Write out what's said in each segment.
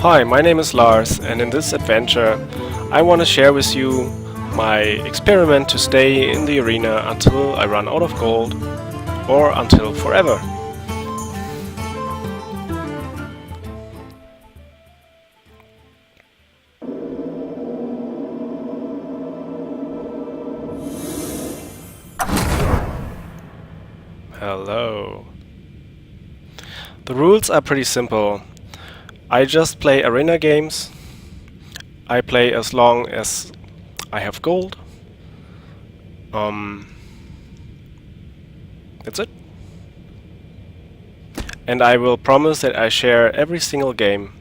Hi, my name is Lars, and in this adventure I want to share with you my experiment to stay in the arena until I run out of gold or until forever. Hello. The rules are pretty simple. I just play arena games. I play as long as I have gold. That's it. And I will promise that I share every single game.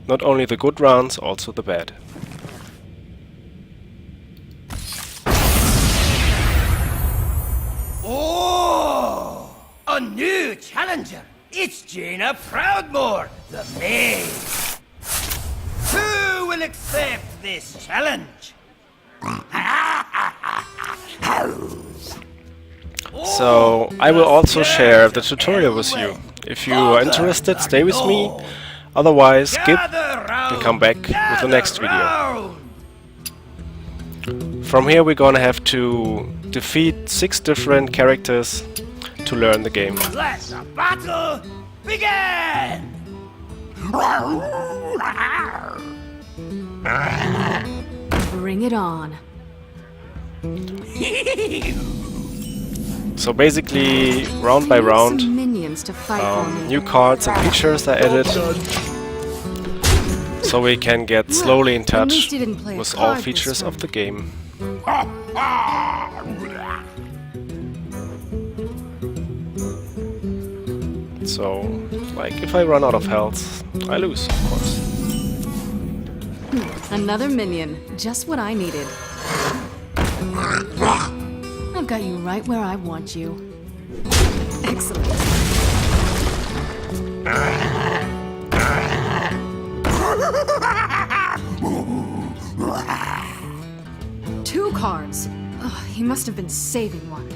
Not only the good rounds, also the bad. Oh, a new challenger. It's Jaina Proudmore, the maid. Who will accept this challenge? So I will also share the tutorial with you. If you are interested, stay with me. Otherwise, skip and come back with the next video. From here we're gonna have to defeat 6 different characters to learn the game. Let the battle begin! Bring it on. So basically, round by round, Some minions to fight for me. new cards and pictures are added, so we can get slowly in At touch least you didn't play a with all card this features of round. the game. So, like, if I run out of health, I lose, of course. Another minion. Just what I needed. I've got you right where I want you. Excellent. Two cards. Ugh, he must have been saving one.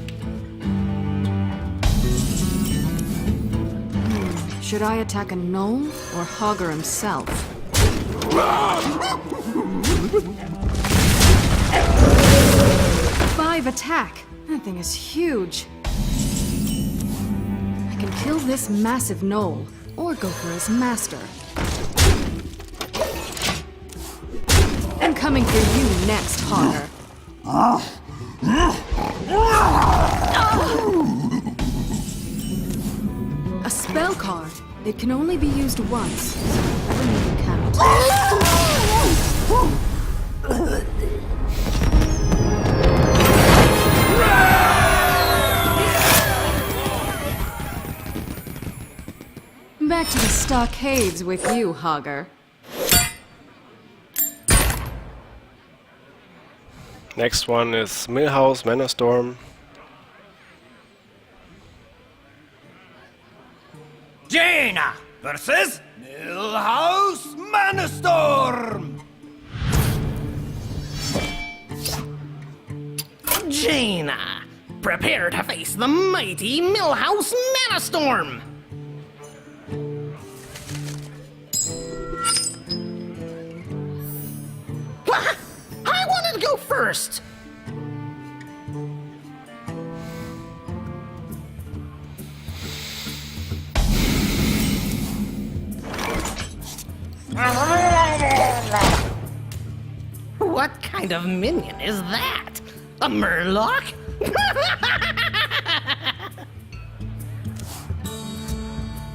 Should I attack a gnome or Hogger himself? 5 attack. That thing is huge. I can kill this massive gnoll or go for his master. I'm coming for you next, Hogger. A spell card. It can only be used once, so never make it count. Back to the stockades with you, Hogger. Next one is Millhouse Manor Storm. Jaina versus Millhouse Manastorm. Jaina, prepare to face the mighty Millhouse Manastorm! I wanted to go first! What kind of minion is that? A Murloc?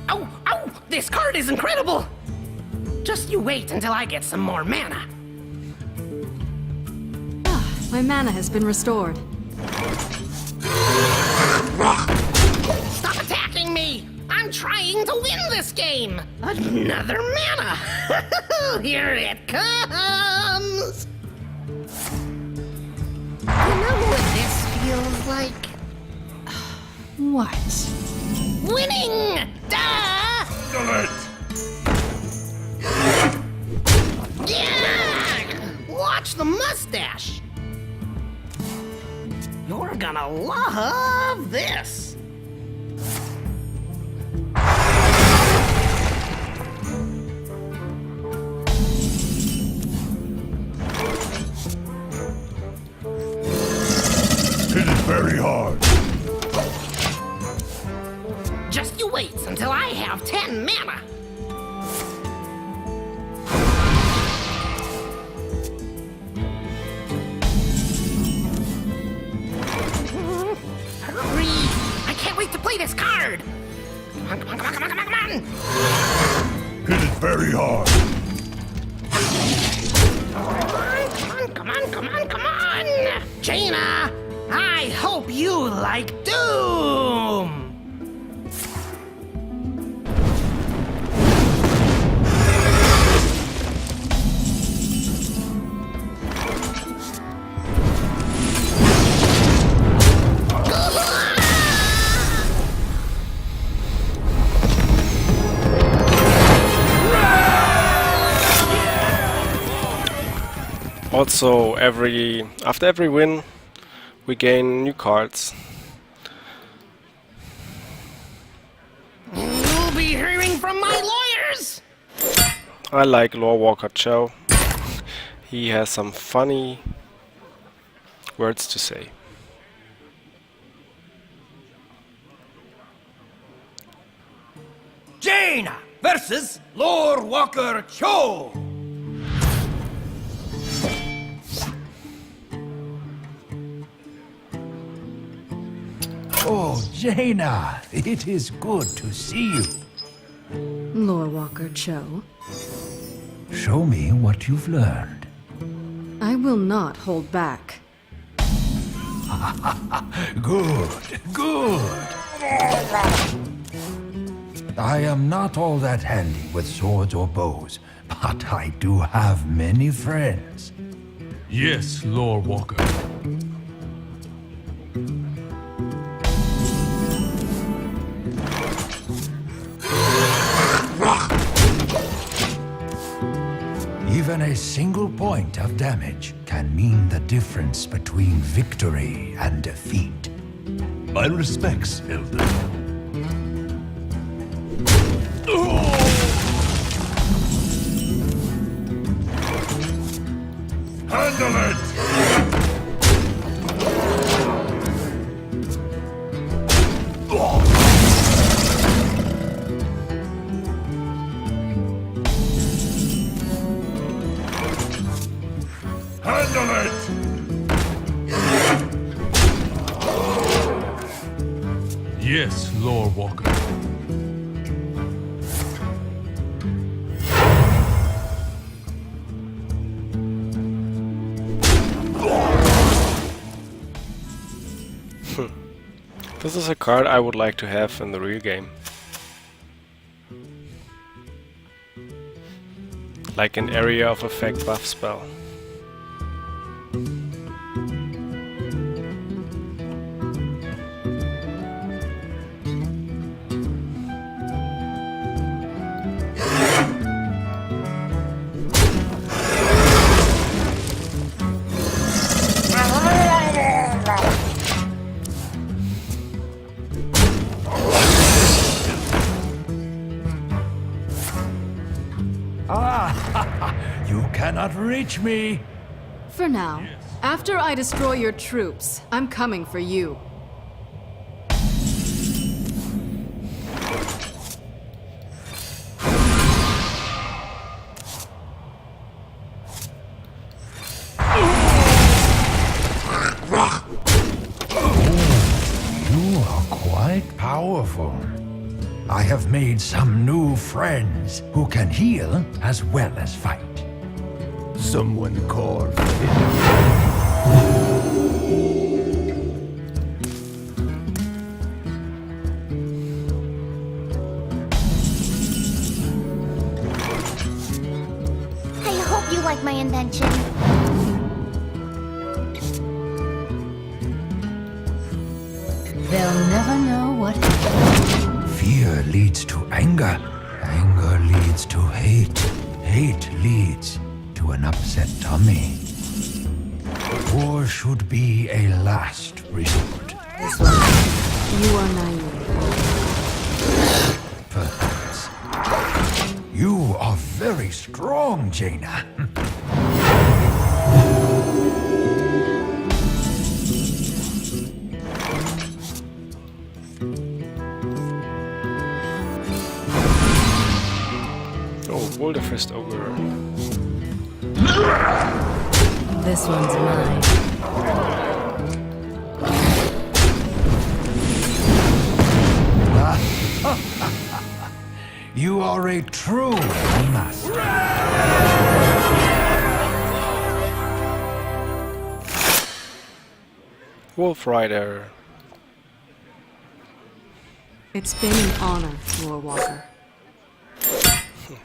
Oh, oh! This card is incredible! Just you wait until I get some more mana. My mana has been restored. Stop attacking me! I'm trying to win this game! Another mana! Here it comes! You know what this feels like? What? Winning! Duh! Yeah! Watch the mustache! You're gonna love this! on, come on, come on, come on, come on, come on! Hit it very hard. Come on, come on, come on! Jaina, I hope you like Doom! Also, after every win, we gain new cards. You'll be hearing from my lawyers! I like Lore Walker Cho. He has some funny words to say. Jaina versus Lore Walker Cho. Oh, Jaina, it is good to see you. Lore Walker Cho, Show me what you've learned. I will not hold back. Good, good. I am not all that handy with swords or bows, but I do have many friends. Yes, Lord Walker. Even a single point of damage can mean the difference between victory and defeat. My respects, Elder. Handle it! Handle it! Yes, Lord Walker. This is a card I would like to have in the real game. Like an area of effect buff spell. You cannot reach me! For now, after I destroy your troops, I'm coming for you. You are quite powerful. I have made some new friends who can heal as well as fight. Someone call for him. I hope you like my invention. They'll never know what. Fear leads to anger. Anger leads to hate. Hate leads to an upset tummy. War should be a last resort. You are naive. Perhaps. You are very strong, Jaina. Oh, Boulderfist Ogre. This one's mine. You are a true master. Wolf Rider. It's been an honor, Lore Walker.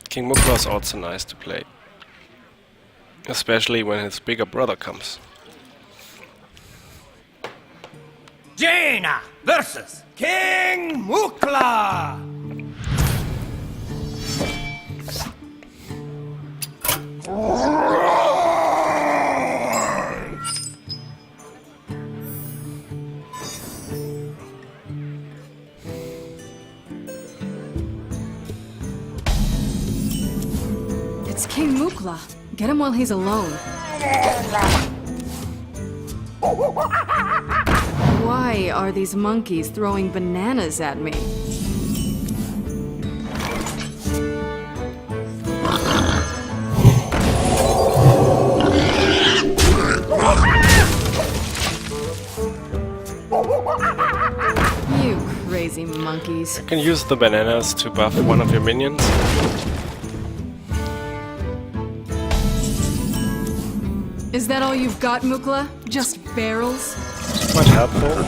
King Mukla is also nice to play. Especially when his bigger brother comes. Jaina versus King Mukla. It's King Mukla. Get him while he's alone. Why are these monkeys throwing bananas at me? You crazy monkeys. You can use the bananas to buff one of your minions. Is that all you've got, Mukla? Just barrels? Quite helpful.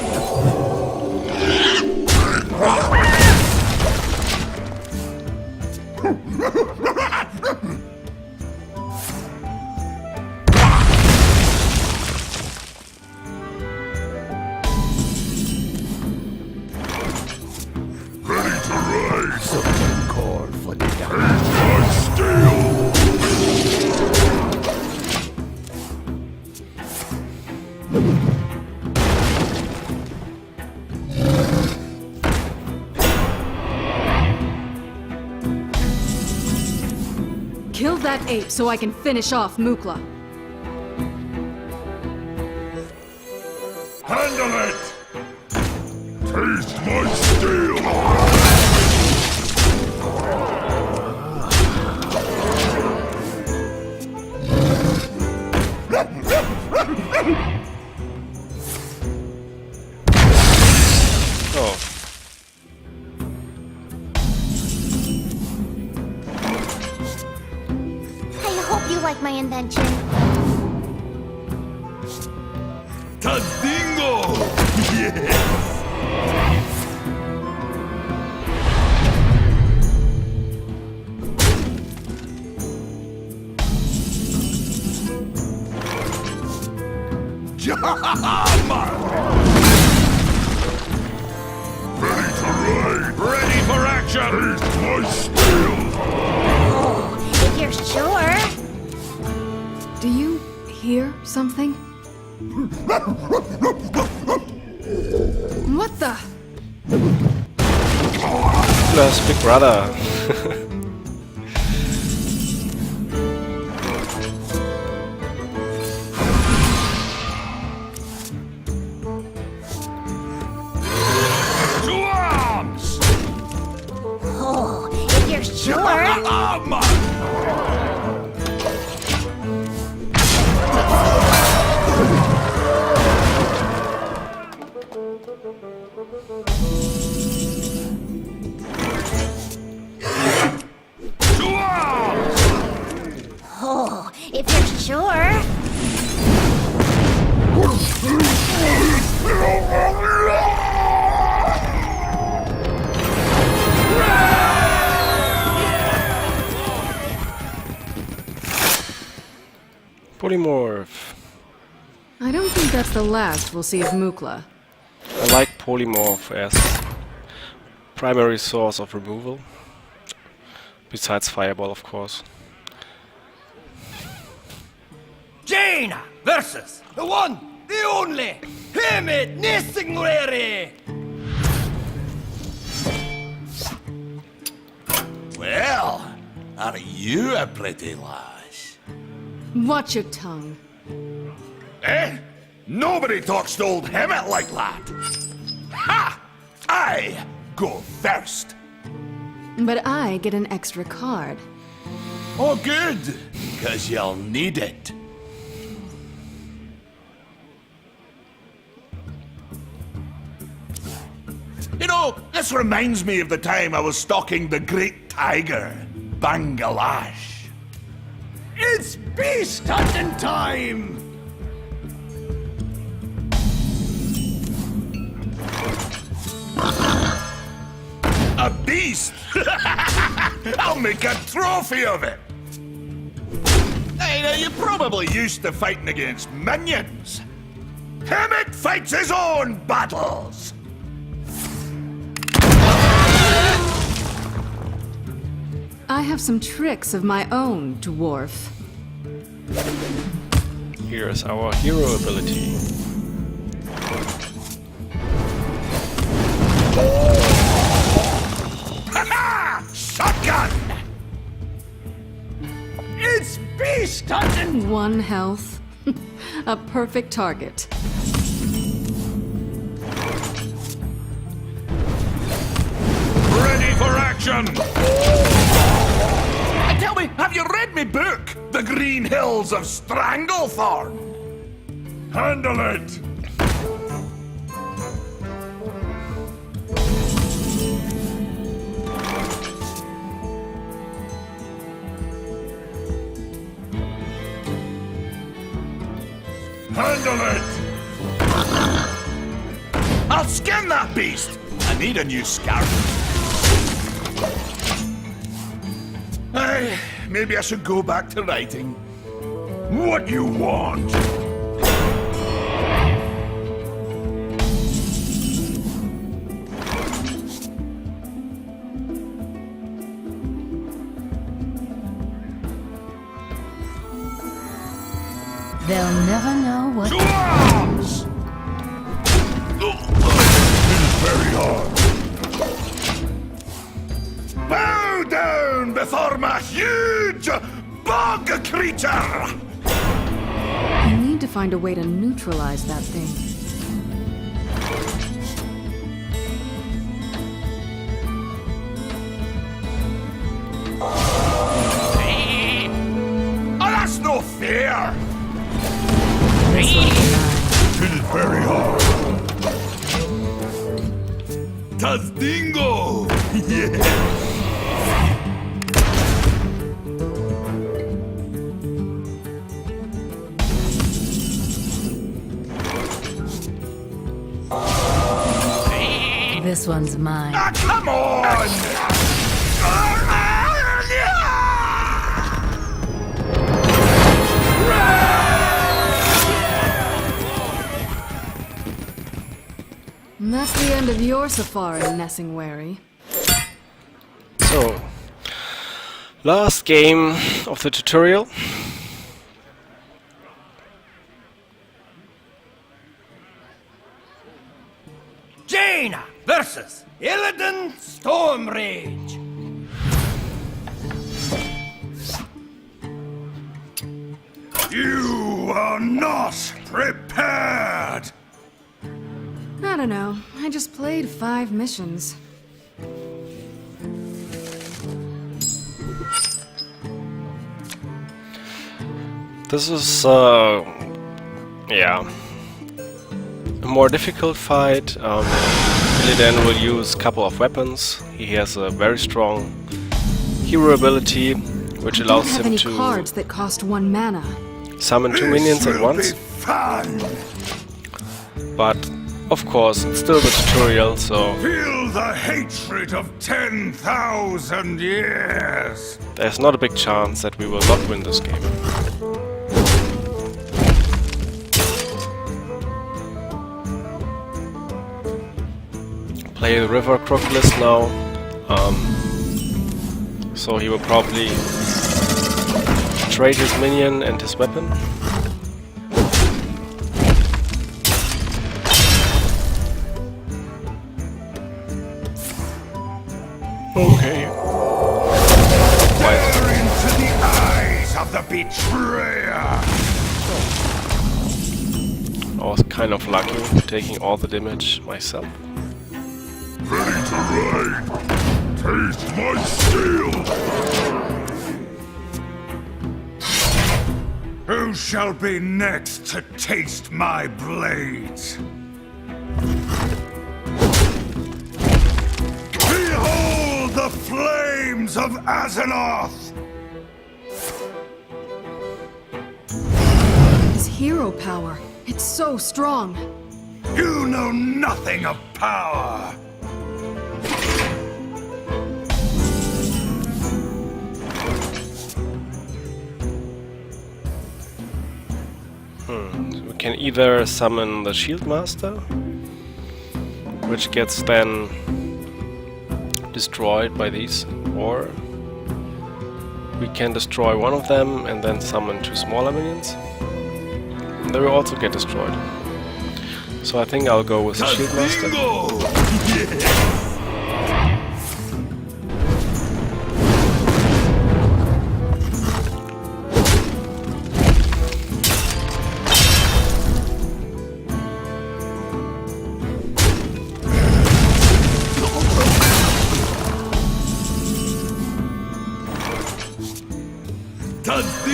Call for the dance. Kill that ape so I can finish off Mukla. Handle it! Taste my steel! Oh. I hope you like my invention. Tadingo! Yes! Jama! Ready to ride! Ready for action! Taste my steel! Oh, if you're sure. Do you hear something? What the? Mukla's big brother. To arms! Oh, if you're sure. To arms! Oh, if you're sure. Polymorph. I don't think that's the last we'll see of Mukla. I like Polymorph as primary source of removal. Besides Fireball, of course. Jaina versus the one, the only, Hermit Nisingwary. Well, are you a pretty lass? Watch your tongue. Eh? Nobody talks to old Hemet like that. Ha! I go first. But I get an extra card. Oh, good, because you'll need it. You know, know, this reminds me of the time I was stalking the great tiger, Bangalash. It's beast hunting time! A beast? I'll make a trophy of it! Hey, now, you're probably used to fighting against minions. Hemet fights his own battles! I have some tricks of my own, dwarf. Here's our hero ability. Ha-ha! Shotgun! It's beast hunting! 1 health. A perfect target. Ready for action! Tell me, have you read me book, The Green Hills of Stranglethorn? Handle it! Handle it! I'll skin that beast! I need a new scarf. Maybe I should go back to writing. What you want? They'll never know what. To arms! It is very hard. Bow down before my huge bog creature! I need to find a way to neutralize that thing. Oh, that's no fair! This one's mine. It is very hard. Tazdingo! Yeah! This one's mine. Ah, come on! And that's the end of your safari, Nessingwary. So, last game of the tutorial. Jaina versus Illidan Stormrage. You are not prepared! I don't know. I just played 5 missions. This is, yeah, a more difficult fight. Illidan will use a couple of weapons. He has a very strong hero ability, which I don't allows have him any to cards that cost 1 mana. summon 2 minions at once. Fun! But, of course, it's still the tutorial, so Feel the hatred of 10,000 years! there's not a big chance that we will not win this game. Play the River Crocodilus now, so he will probably trade his minion and his weapon. Okay. Stare into the eyes of the betrayer! I was kind of lucky, taking all the damage myself. Ready to ride! Taste my steel! Who shall be next to taste my blades? arms of Azeroth! His hero power. It's so strong. You know nothing of power! We can either summon the Shield Master, which gets then destroyed by these, or we can destroy one of them and then summon 2 smaller minions. They will also get destroyed. So I think I'll go with the Shield Master.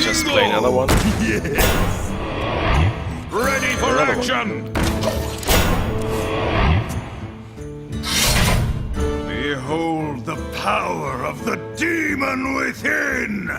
Just play another one. Ready for Another one. action! Behold the power of the demon within!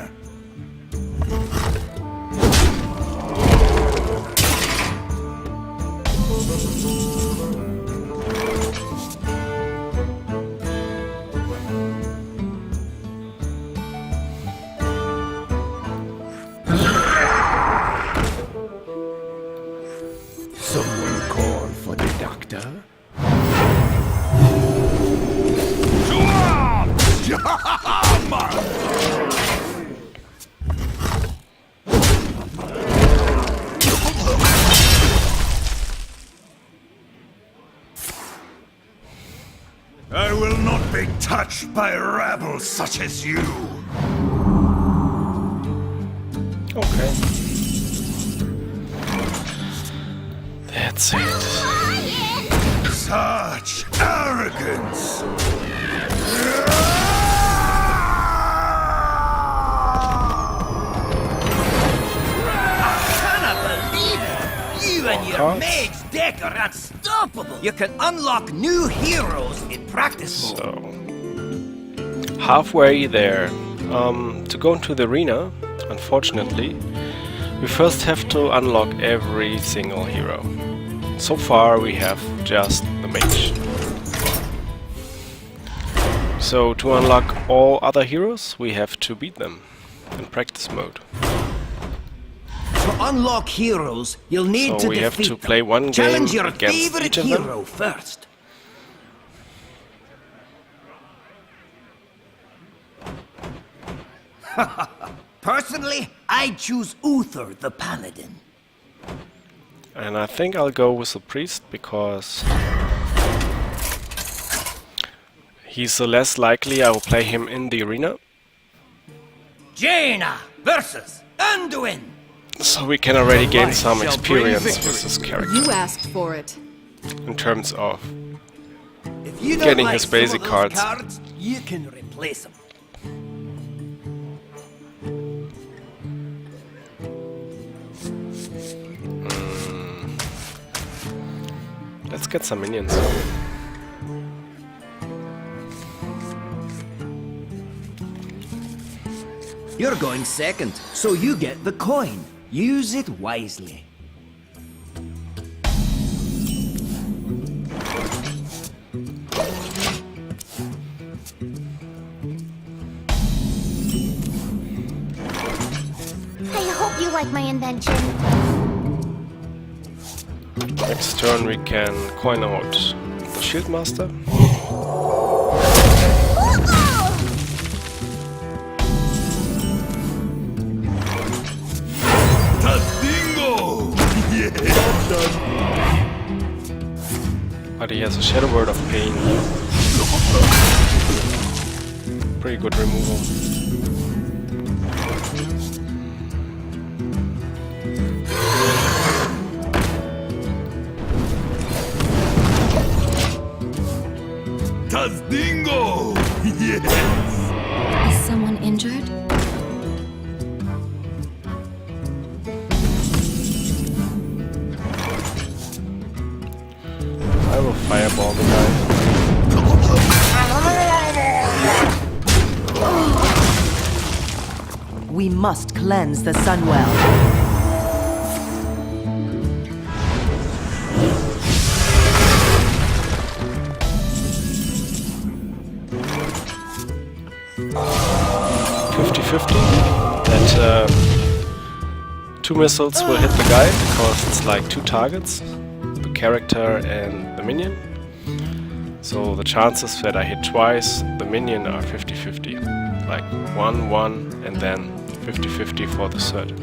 Someone call for the doctor? I will not be touched by rabble such as you! Okay. That's it. Such arrogance! You and your Cards. mage deck are unstoppable! You can unlock new heroes in practice mode. So halfway there. To go into the arena, unfortunately, we first have to unlock every single hero. So far we have just the mage. So to unlock all other heroes, we have to beat them in practice mode. To unlock heroes, you'll need So to we have defeat to them. play one Challenge game your against favorite each of them. hero first. Personally, I choose Uther the Paladin. And I think I'll go with the priest because he's less likely I will play him in the arena. Jaina versus Anduin. So we can already gain Light some shall bring experience victory. with this character You asked for it. in terms of If you don't Getting like his some of basic those cards. you can replace them. let's get some minions. You're going second, so you get the coin. Use it wisely. I hope you like my invention. Next turn we can coin out the Shield Master. Tadingo! But he has a Shadow Word of Pain. Pretty good removal. Tadingo! Yes! Is someone injured? I will fireball the guy. We must cleanse the Sunwell. That 2 missiles will hit the guy because it's like 2 targets, the character and the minion. So the chances that I hit twice the minion are 50-50, like 1-1 and then 50-50 for the third.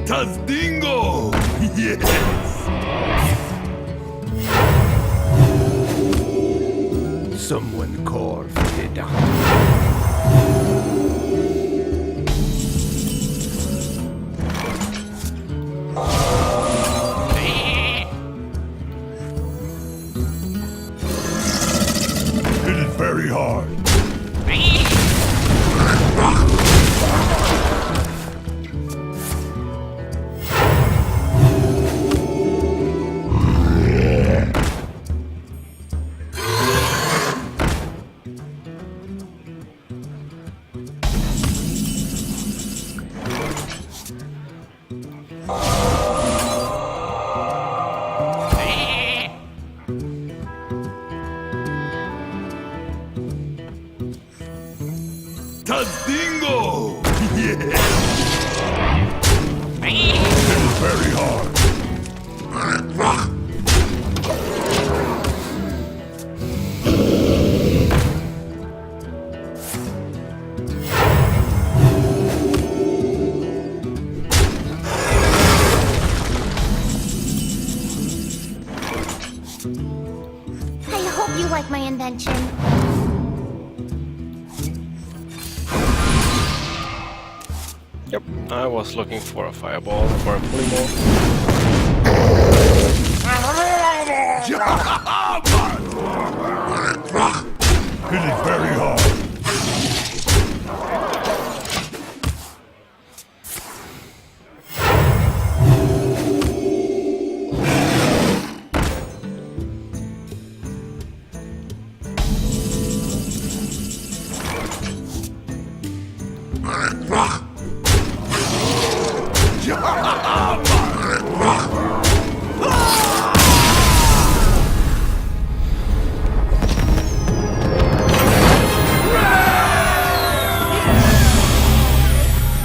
Tazdingo! Yes! Someone call for the doctor. Hit it very hard. Tazdingo! Yes! Hit it very hard. I hope you like my invention. Yep, I was looking for a fireball for a polymorph. Hit it very hard.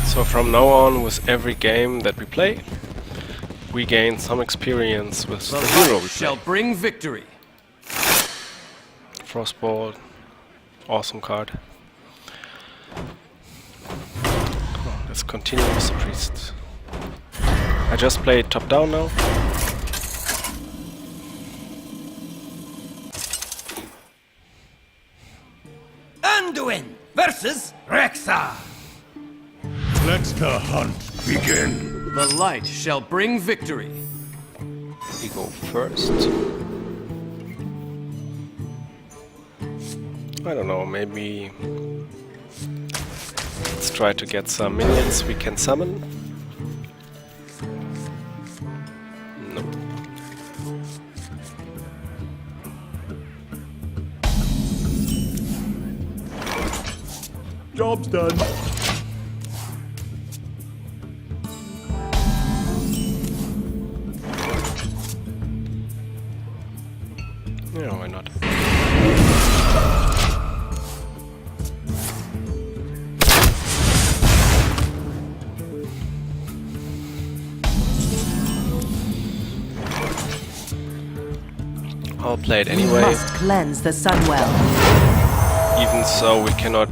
So from now on, with every game that we play, we gain some experience with the hero we play. Shall bring victory. Frostbolt, awesome card. Oh, let's continue with the priest. I just played top down now. Anduin versus Rexa. Let the hunt begin. The light shall bring victory. We go first. I don't know, maybe let's try to get some minions we can summon. Nope. Job's done. Yeah, why not? I'll play it anyway. We must cleanse the Sunwell. Even so, we cannot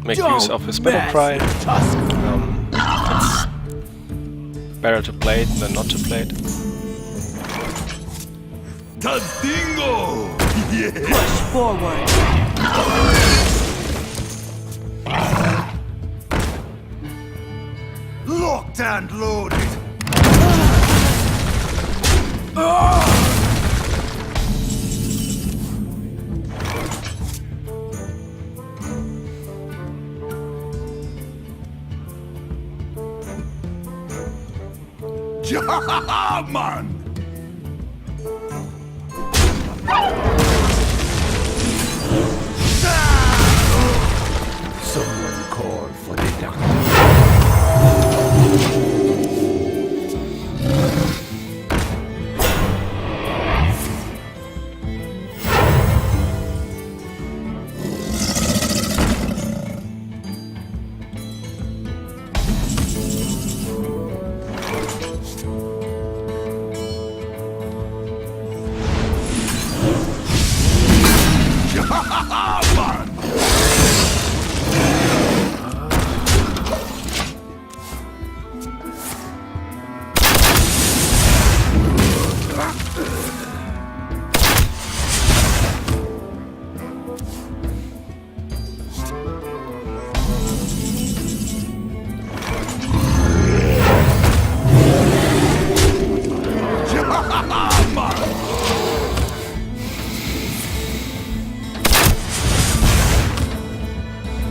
make use of his battle cry. It's better to play it than not to play it. Tadingo! Yeah. Push forward. Locked and loaded. Man! Someone call for the doctor.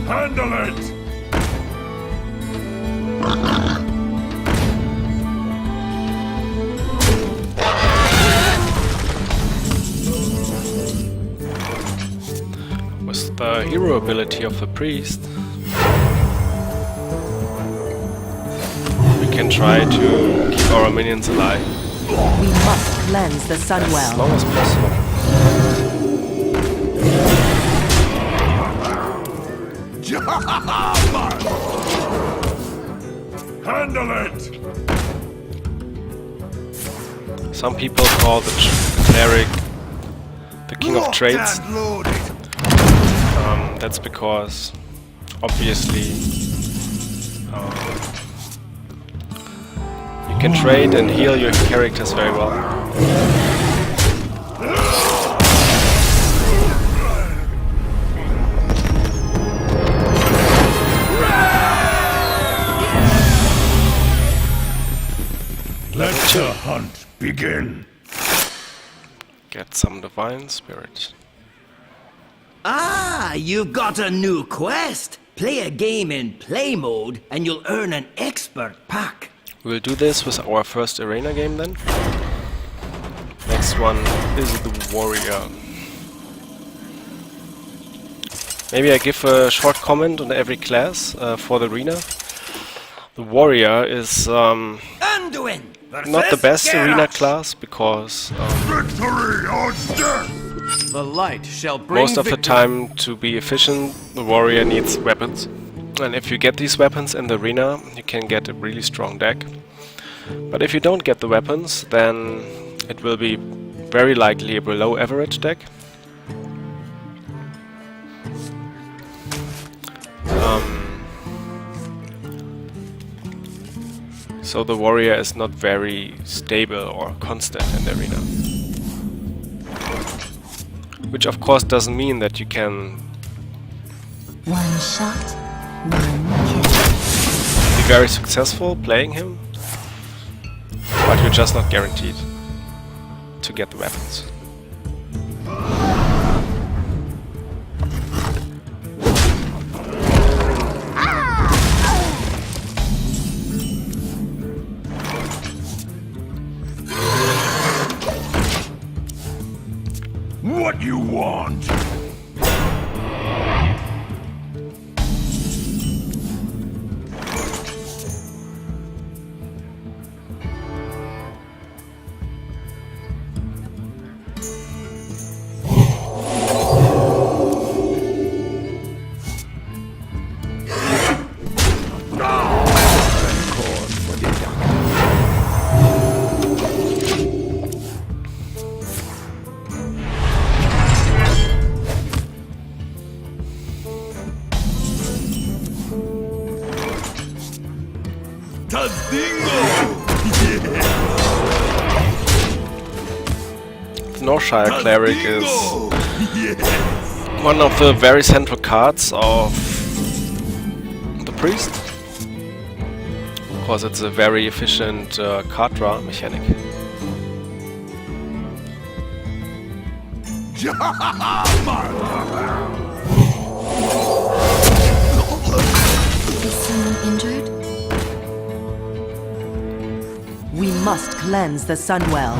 Handle it! With the hero ability of the priest, we can try to keep our minions alive We must cleanse the as Sunwell. long as possible. Handle it! Some people call the cleric the king of trades. That's because, obviously, you can trade and heal your characters very well. Let the hunt begin. Get some divine spirit. Ah, you've got a new quest. Play a game in play mode and you'll earn an expert pack. We'll do this with our first arena game then. Next one is the warrior. Maybe I give a short comment on every class for the arena. The warrior is Anduin versus not the best arena Geralt. class because Victory or death! The light shall bring most of the victory. time, to be efficient, the warrior needs weapons. And if you get these weapons in the arena, you can get a really strong deck. But if you don't get the weapons, then it will be very likely a below average deck. So the warrior is not very stable or constant in the arena. Which of course doesn't mean that you can One shot, one kill. be very successful playing him, but you're just not guaranteed to get the weapons. What you want? Norshire Cleric is one of the very central cards of the Priest, because it's a very efficient card draw mechanic. Is someone injured? We must cleanse the Sunwell.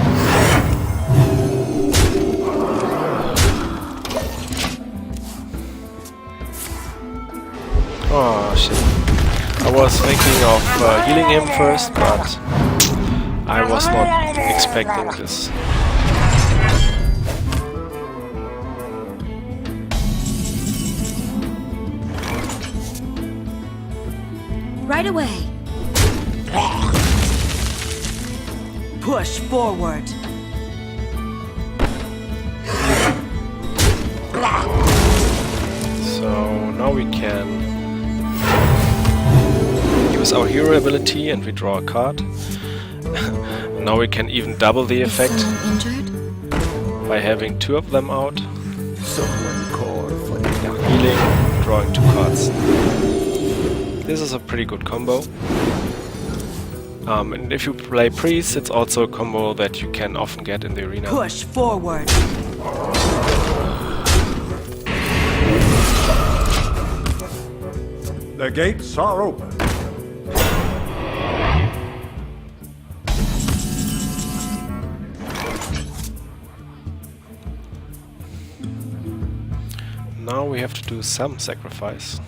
Oh shit. I was thinking of healing him first, but I was not expecting this. Right away. Push forward. So now we can use our hero ability and we draw a card. Now we can even double the Is effect someone injured? by having 2 of them out. Someone call for the doctor. Healing, drawing 2 cards. This is a pretty good combo. And if you play Priest, it's also a combo that you can often get in the arena. Push forward. The gates are open. Now we have to do some sacrifice.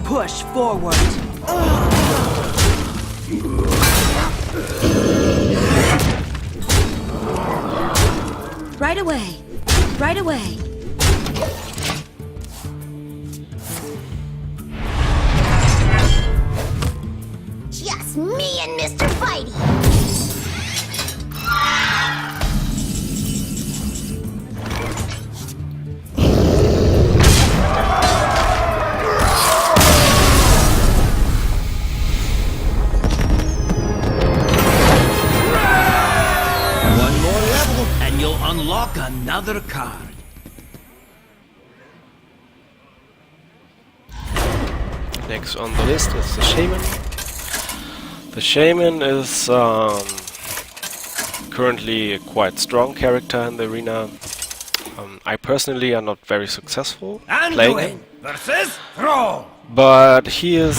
Push forward. Right away. Right away. Just me and Mr. Bitey. One more level, and you'll unlock another card. Next on the list is the Shaman. The Shaman is currently a quite strong character in the arena. I personally am not very successful playing him, versus Thrall. but he is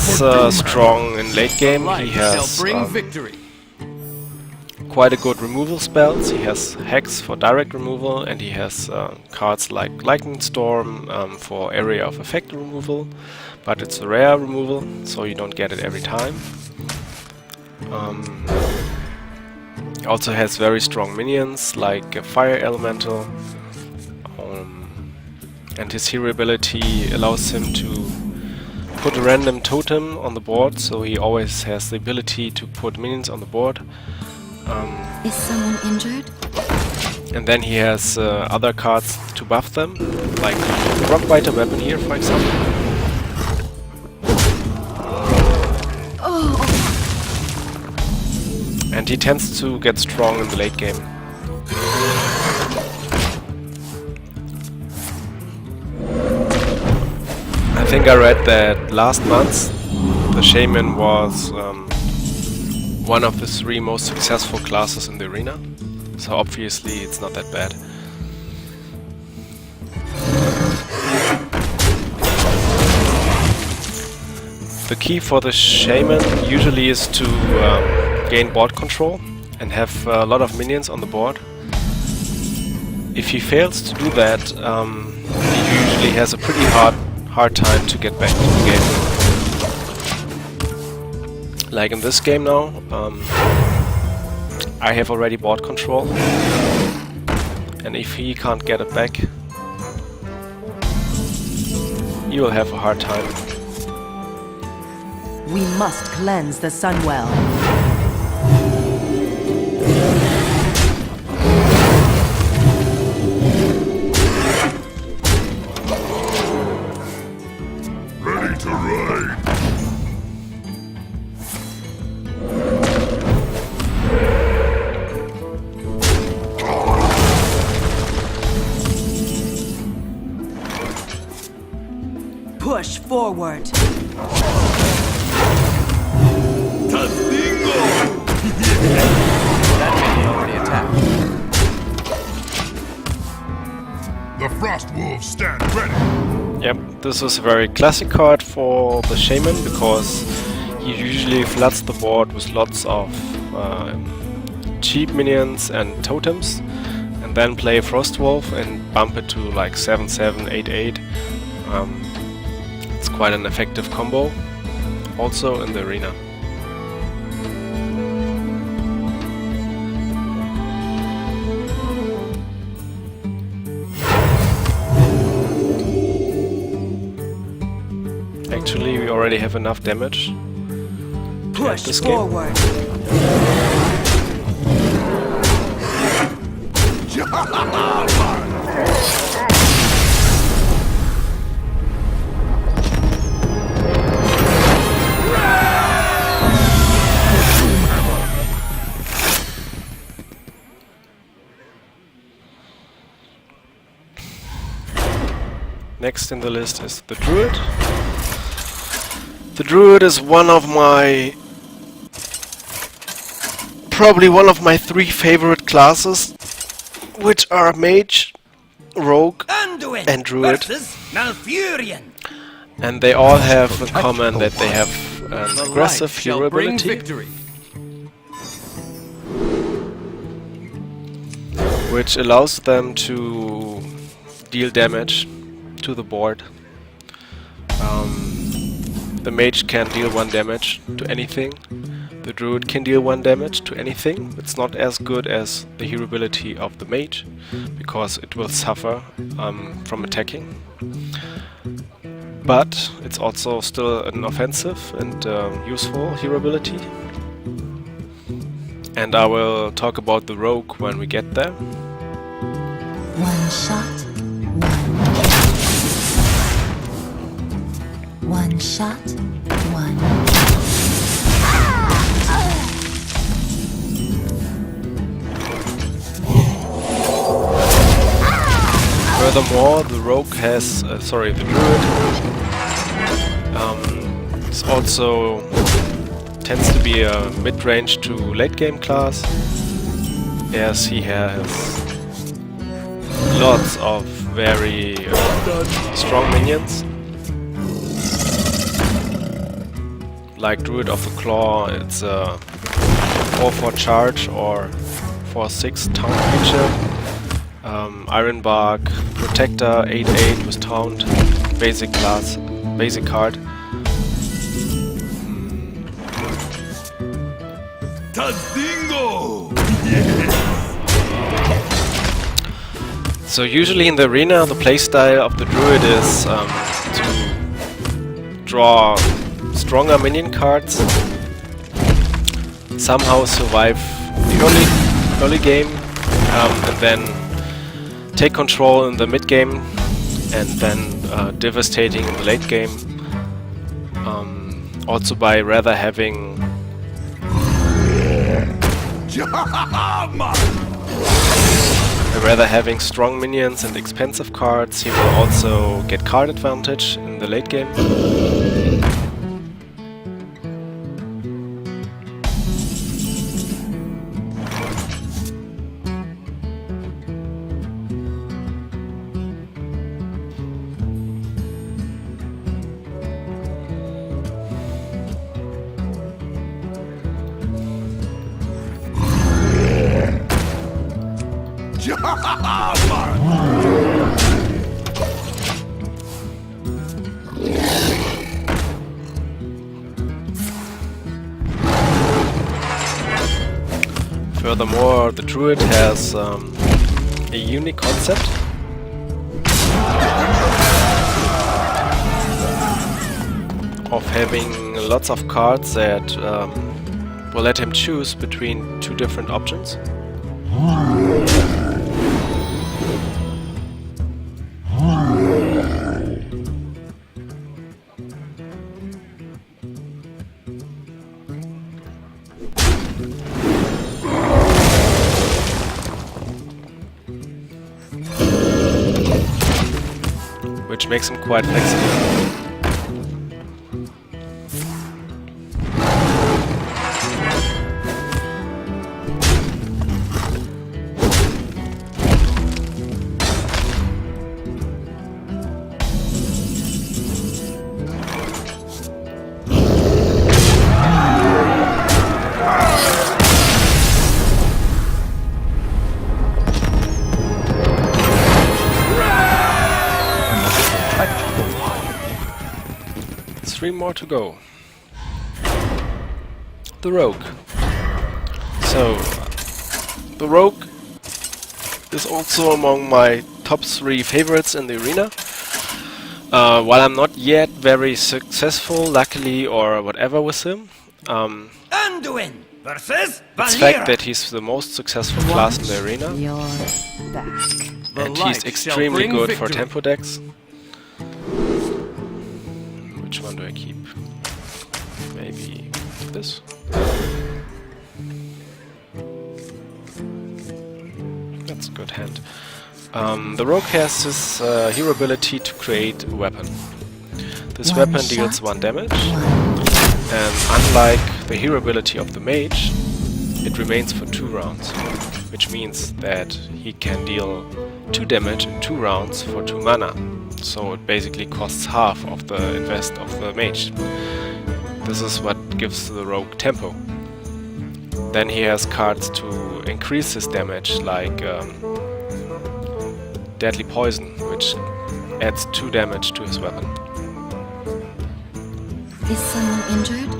strong in late game. He has victory. quite a good removal spells. He has Hex for direct removal, and he has cards like Lightning Storm for area of effect removal, but it's a rare removal, so you don't get it every time. He also has very strong minions like a Fire Elemental, and his hero ability allows him to put a random totem on the board, so he always has the ability to put minions on the board. Is someone injured? And then he has other cards to buff them, like the Rockbiter weapon here, for example. Oh. And he tends to get strong in the late game. I think I read that last month the Shaman was one of the 3 most successful classes in the arena, so obviously it's not that bad. The key for the Shaman usually is to gain board control and have a lot of minions on the board. If he fails to do that, he usually has a pretty hard time to get back to the game. Like in this game now, I have already board control, and if he can't get it back, he will have a hard time. We must cleanse the Sunwell. Ready to ride. Push forward. That minion already attacked. The Frost Wolves stand ready. Yep, this is a very classic card for the Shaman because he usually floods the board with lots of cheap minions and totems, and then play Frostwolf and bump it to like 7/7, 8/8. It's quite an effective combo, also in the arena. Actually, we already have enough damage to end Push this game. forward. Next in the list is the Druid. The Druid is probably one of my 3 favorite classes, which are Mage, Rogue, Anduin and Druid. versus Malfurion. And they all have in common that they have an The aggressive light shall hero bring ability, victory. which allows them to deal damage to the board. The Mage can deal 1 damage to anything. The Druid can deal 1 damage to anything. It's not as good as the hero ability of the Mage, because it will suffer from attacking. But it's also still an offensive and useful hero ability. And I will talk about the Rogue when we get there. One shot, one kill. One shot, one Furthermore, the Rogue has, the Druid is also tends to be a mid-range to late-game class, as he has lots of very strong minions. Like Druid of the Claw, it's a 4/4 charge or 4/6 taunt creature. Ironbark, Protector, 8/8 with taunt, basic class, basic card. Tazdingo! So usually in the arena, the playstyle of the Druid is to draw stronger minion cards, somehow survive the early game, and then take control in the mid game, and then devastating in the late game. Also by rather having strong minions and expensive cards, he will also get card advantage in the late game. Furthermore, the Druid has a unique concept. Of having lots of cards that will let him choose between 2 different options. Which makes him quite flexible. 3 more to go. The Rogue. So, the Rogue is also among my top 3 favorites in the arena. While I'm not yet very successful, luckily, or whatever with him, Anduin versus it's fact that he's the most successful class in the arena, You're back. and he's extremely good for tempo decks. Which one do I keep? Maybe this? That's a good hand. The Rogue has this hero ability to create a weapon. This One weapon shot, deals 1 damage, 1. and unlike the hero ability of the mage, it remains for 2 rounds, which means that he can deal 2 damage in 2 rounds for 2 mana. So it basically costs half of the invest of the mage. This is what gives the Rogue tempo. Then he has cards to increase his damage, like Deadly Poison, which adds 2 damage to his weapon. Is someone injured?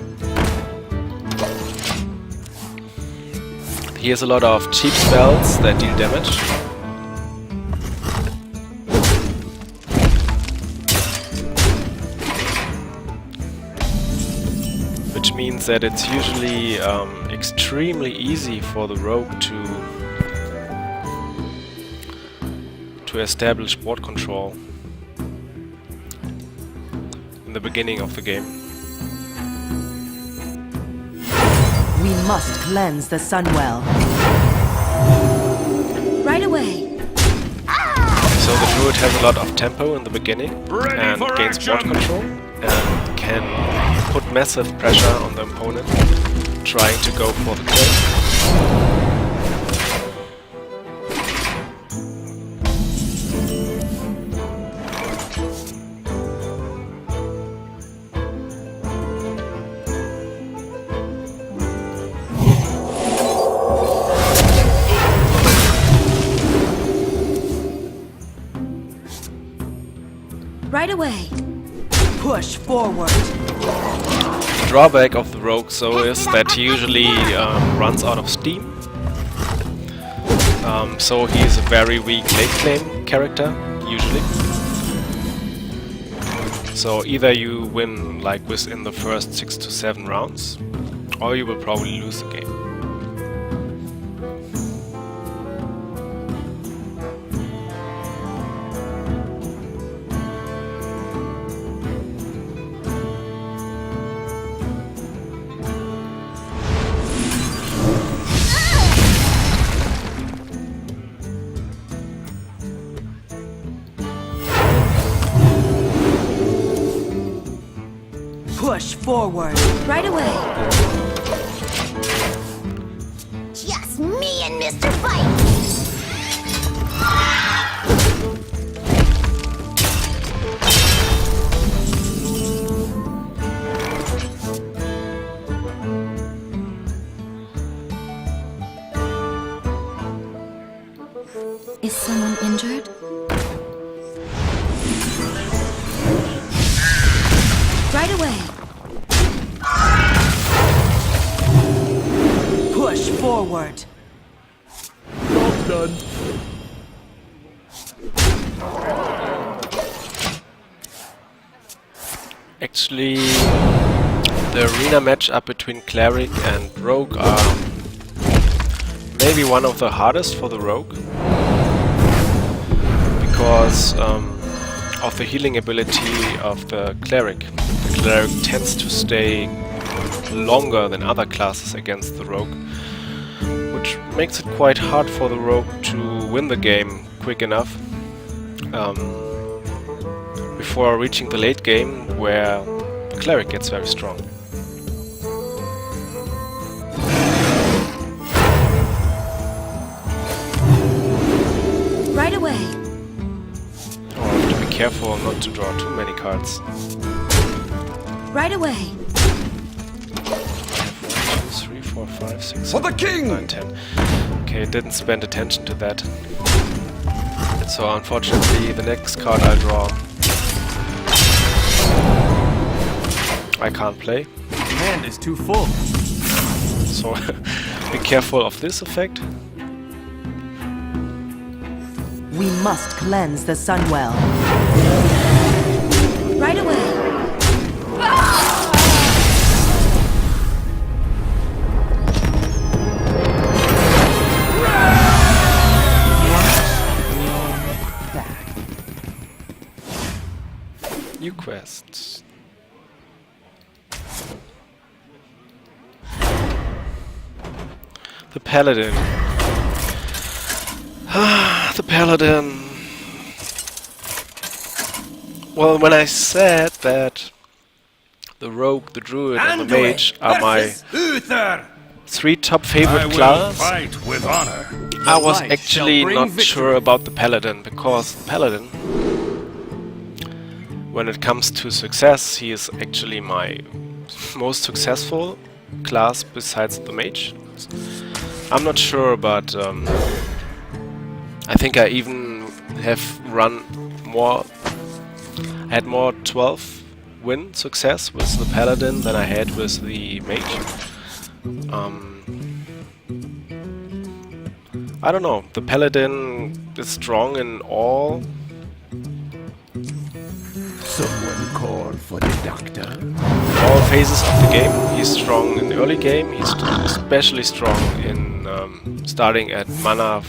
He has a lot of cheap spells that deal damage. Which means that it's usually extremely easy for the Rogue to establish board control in the beginning of the game. We must cleanse the Sunwell. Right away. So the Druid has a lot of tempo in the beginning and gains board control and can put massive pressure on the opponent trying to go for the kill. Right away. Push forward. The drawback of the Rogue so is that he usually runs out of steam. So he is a very weak late game character, usually. So either you win like within the first 6 to 7 rounds, or you will probably lose the game. Push forward. Right away. Just me and Mr. Fight. Is someone injured? Right away. Push forward. Job done. Actually, the arena matchup between Cleric and Rogue are maybe one of the hardest for the Rogue, because of the healing ability of the Cleric. The Cleric tends to stay longer than other classes against the Rogue, which makes it quite hard for the Rogue to win the game quick enough before reaching the late game, where the Cleric gets very strong. Right away. Oh, I have to be careful not to draw too many cards. Right away. 1, 2, 3, 4, 5, 6, 7, 8, 9, 10. Okay, didn't spend attention to that. So unfortunately, the next card I draw I can't play. Hand is too full. So be careful of this effect. We must cleanse the Sunwell. Right away. New quests. The Paladin. The Paladin. Well, when I said that the Rogue, the Druid, and the Mage are my Uther! 3 top favorite I will class, fight with honor. I was light actually shall bring not victory. sure about the Paladin, because the Paladin, when it comes to success, he is actually my most successful class besides the Mage. I'm not sure, but I think I even have run more. I had more 12 win success with the Paladin than I had with the Mage. I don't know. The Paladin is strong in all. Someone call for the doctor. All phases of the game. He's strong in the early game. He's especially strong in starting at mana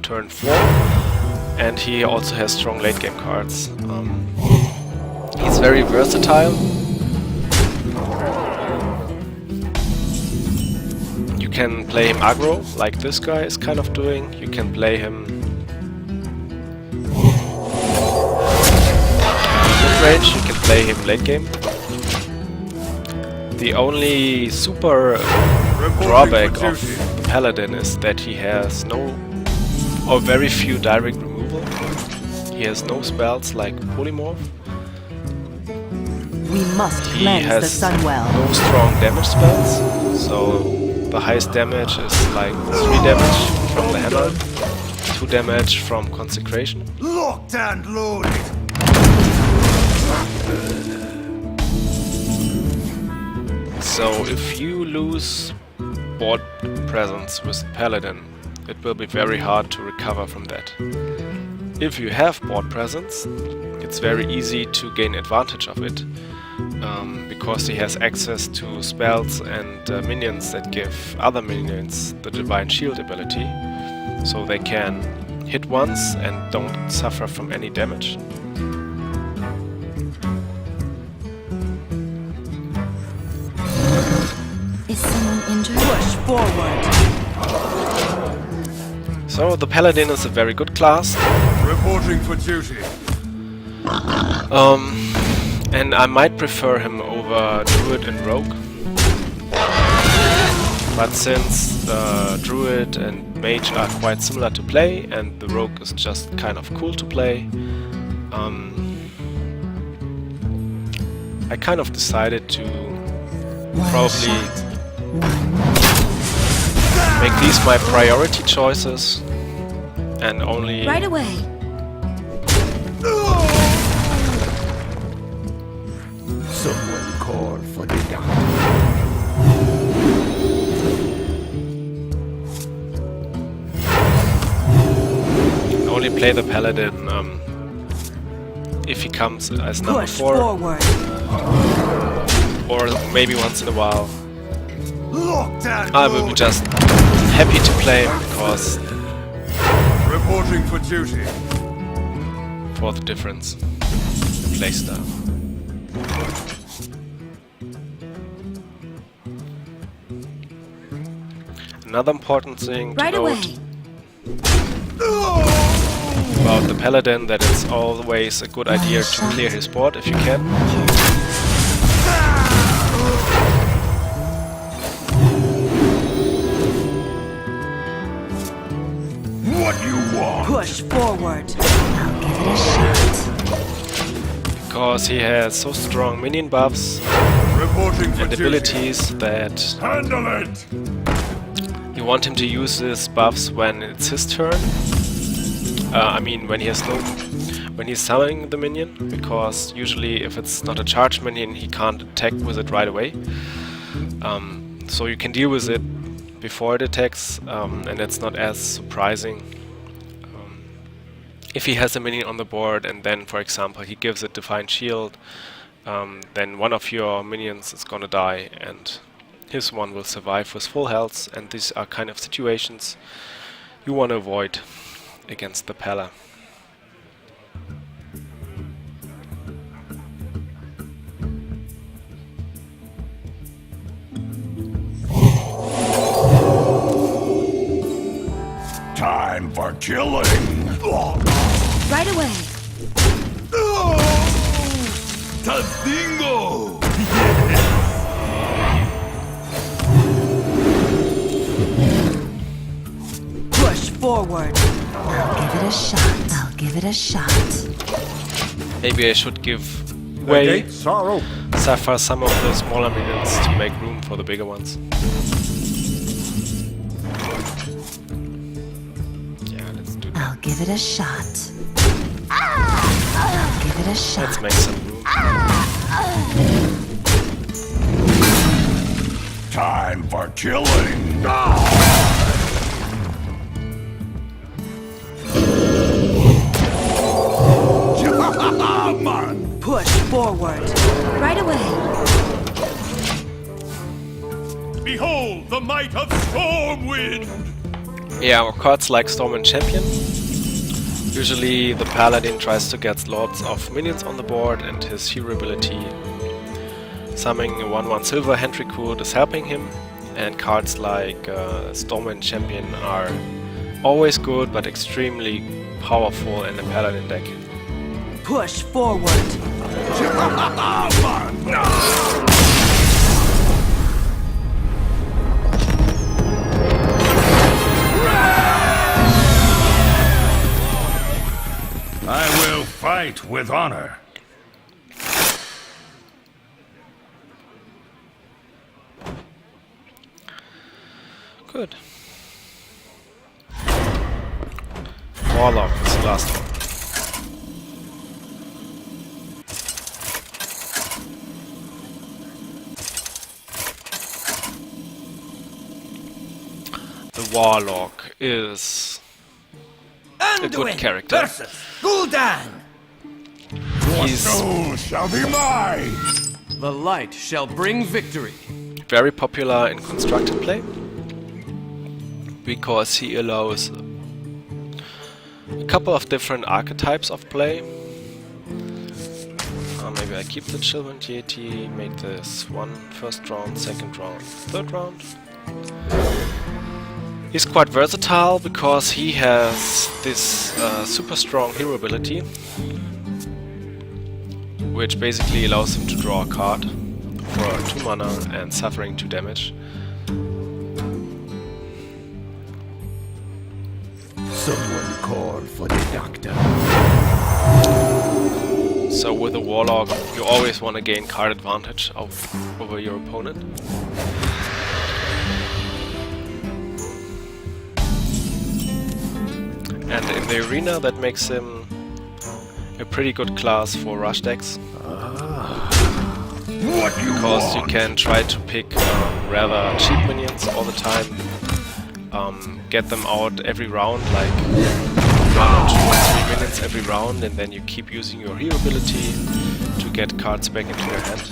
turn 4, and he also has strong late game cards. He's very versatile. You can play him aggro, like this guy is kind of doing. You can play him mid-range, you can play him late game. The only super drawback of the Paladin is that he has no or very few direct removal. He has no spells like Polymorph. We must He cleanse the has Sunwell. no strong damage spells, so the highest damage is like 3 damage from the hammer, 2 damage from Consecration. Locked and loaded. So if you lose board presence with Paladin, it will be very hard to recover from that. If you have board presence, it's very easy to gain advantage of it, because he has access to spells and minions that give other minions the Divine Shield ability, so they can hit once and don't suffer from any damage. Is someone injured? Push forward. So the Paladin is a very good class. Reporting for duty. And I might prefer him over Druid and Rogue. But since the Druid and Mage are quite similar to play, and the Rogue is just kind of cool to play, I kind of decided to probably make these my priority choices and only Right away. Someone call for the doctor. only play the Paladin if he comes as number Push 4, forward. or maybe once in a while. Locked and I will be just happy to play him because reporting for duty. for the difference in playstyle. Another important thing to Right note away. about the Paladin, that it's always a good idea to clear his board if you can. What do you want? Push forward. Because he has so strong minion buffs Reporting for and duty. abilities that Handle it. you want him to use his buffs when it's his turn. I mean, when he has no, when he's summoning the minion, because usually if it's not a charged minion he can't attack with it right away. So you can deal with it before it attacks, and it's not as surprising. If he has a minion on the board and then, for example, he gives it Defiant Shield, then one of your minions is gonna die and his one will survive with full health, and these are kind of situations you want to avoid against the Pala. Time for killing! Right away. Tadingo! Push forward. I'll give it a shot. I'll give it a shot. Maybe I should give way Sapphire some of the smaller minions to make room for the bigger ones. Yeah, let's do that. I'll give it a shot. I'll give it a shot. Let's make some room. Time for killing! Man. Push forward. Right away. Behold the might of Stormwind! Yeah, or cards like Stormwind Champion. Usually the Paladin tries to get lots of minions on the board, and his hero ability summoning a 1/1 silver hand recruit is helping him, and cards like Stormwind Champion are always good but extremely powerful in the Paladin deck. Push forward. I will fight with honor. Good. Warlock is the last one. The Warlock is a good character. Versus Gul'dan. He's Soul shall be mine! The light shall bring victory. very popular in constructed play because he allows a couple of different archetypes of play. Maybe I keep the Children deity, made this one first round, second round, third round. He's quite versatile because he has this super strong hero ability, which basically allows him to draw a card for 2 mana and suffering 2 damage. Someone call for the doctor. So with a Warlock, you always want to gain card advantage over your opponent. And in the arena, that makes him a pretty good class for rush decks. Because you can try to pick rather cheap minions all the time, get them out every round, like 1 or 2 or 3 minions every round, and then you keep using your hero ability to get cards back into your hand.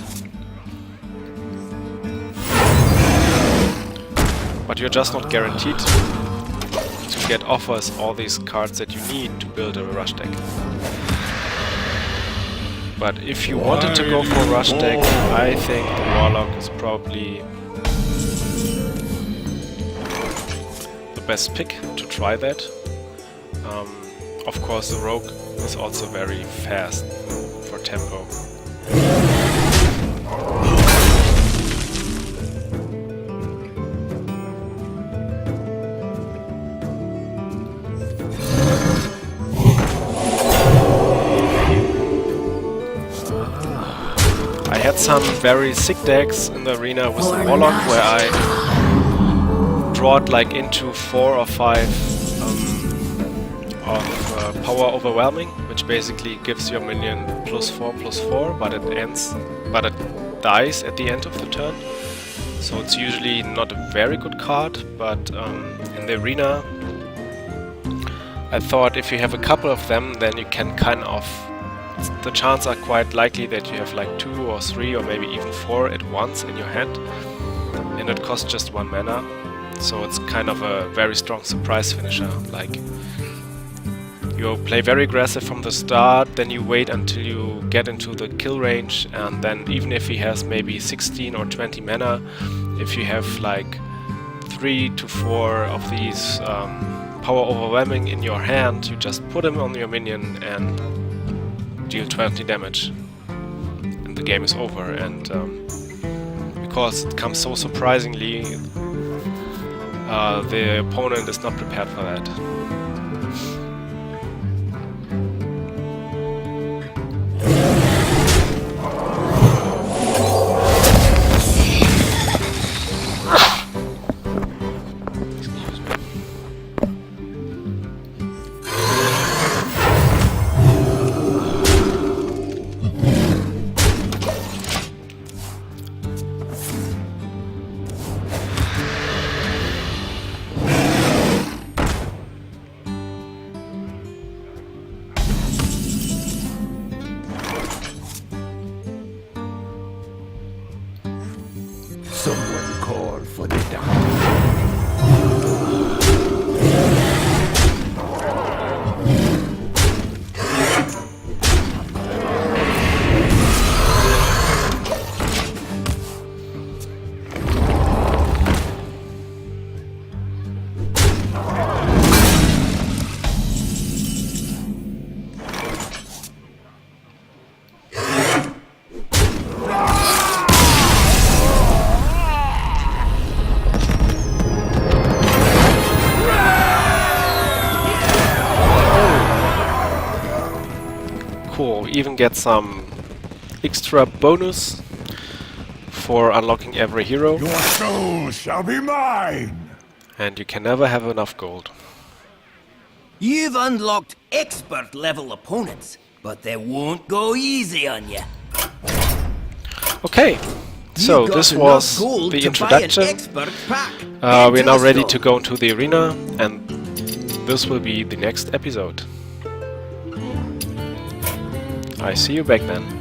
But you're just not guaranteed to get offers all these cards that you need to build a rush deck. But if you wanted to go for a rush deck, I think the Warlock is probably the best pick to try that. Of course, the Rogue is also very fast for tempo. I had some very sick decks in the arena with the Warlock where I drawed like into 4 or 5 of Power Overwhelming, which basically gives your minion +4/+4, but it dies at the end of the turn. So it's usually not a very good card, but in the arena I thought if you have a couple of them, then you can kind of... the chances are quite likely that you have like 2 or 3 or maybe even 4 at once in your hand, and it costs just 1 mana. So it's kind of a very strong surprise finisher. Like, you play very aggressive from the start, then you wait until you get into the kill range, and then even if he has maybe 16 or 20 mana, if you have like 3 to 4 of these Power Overwhelming in your hand, you just put him on your minion and deal 20 damage. And the game is over. And because it comes so surprisingly, the opponent is not prepared for that. Someone call for the doctor. Cool, even get some extra bonus for unlocking every hero. Your soul shall be mine! And you can never have enough gold. You've unlocked expert level opponents, but they won't go easy on you. Okay, so this was the introduction. We're now ready to go into the arena, and this will be the next episode. I see you back then.